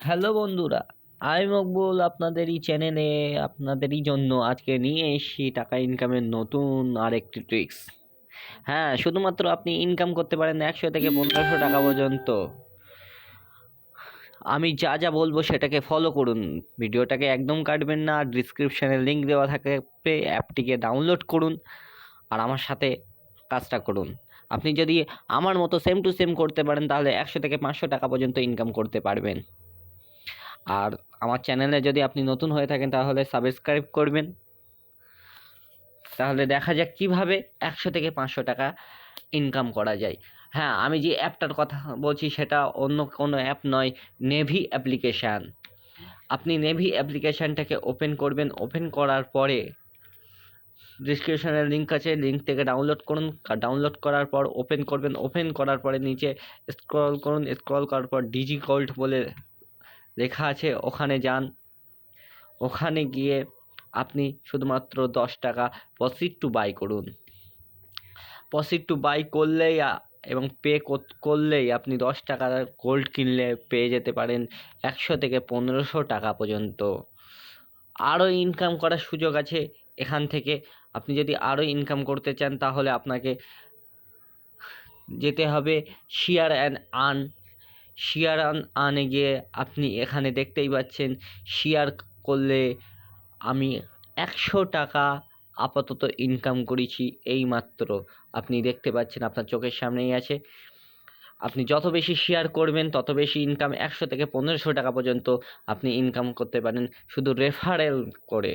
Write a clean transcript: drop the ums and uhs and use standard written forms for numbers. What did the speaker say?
Hello বন্ধুরা, আমি মকবুল আপনাদেরই চ্যানেলে আপনাদেরই জন্য আজকে নিয়ে এসেছি টাকা ইনকামের নতুন আরেকটি ট্রিক্স। হ্যাঁ, শুধুমাত্র আপনি ইনকাম করতে পারেন 100 থেকে 1500 টাকা পর্যন্ত। আমি যা যা বলবো সেটাকে ফলো করুন, ভিডিওটাকে একদম কাটবেন না। আর ডিসক্রিপশানে লিঙ্ক দেওয়া থাকবে, অ্যাপটিকে ডাউনলোড করুন আর আমার সাথে কাজটা করুন। আপনি যদি আমার মতো সেম টু সেম করতে পারেন তাহলে 100 থেকে 500 টাকা পর্যন্ত ইনকাম করতে পারবেন। আর আমার চ্যানেলে যদি আপনি নতুন হয়ে থাকেন তাহলে সাবস্ক্রাইব করবেন। তাহলে দেখা যাক কীভাবে 100 থেকে 500 টাকা ইনকাম করা যায়। হ্যাঁ, আমি যে অ্যাপটার কথা বলছি সেটা অন্য কোনো অ্যাপ নয়, নেভি অ্যাপ্লিকেশান। আপনি নেভি অ্যাপ্লিকেশানটাকে ওপেন করবেন। ওপেন করার পরে ডিসক্রিপশানে লিঙ্ক আছে, লিঙ্ক থেকে ডাউনলোড করুন। ডাউনলোড করার পর ওপেন করবেন। ওপেন করার পরে নিচে স্ক্রল করুন। স্ক্রল করার পর ডিজিগোল্ড বলে লেখা আছে, ওখানে যান। ওখানে গিয়ে আপনি শুধুমাত্র 10 টাকা প্রসিড টু বাই করুন। প্রসিড টু বাই করলেই এবং পে করলেই আপনি 10 টাকার গোল্ড কিনলে পেয়ে যেতে পারেন 100 থেকে 1500 টাকা পর্যন্ত। আরও ইনকাম করার সুযোগ আছে এখান থেকে। আপনি যদি আরও ইনকাম করতে চান তাহলে আপনাকে যেতে হবে share and earn. Share and আর্নে গিয়ে আপনি এখানে দেখতেই পাচ্ছেন, শেয়ার করলে আমি 100 টাকা আপাতত ইনকাম করেছি এইমাত্র। আপনি দেখতে পাচ্ছেন, আপনার চোখের সামনেই আছে। আপনি যত বেশি শেয়ার করবেন তত বেশি ইনকাম, 100 থেকে 1500 টাকা পর্যন্ত আপনি ইনকাম করতে পারেন শুধু রেফারেল করে।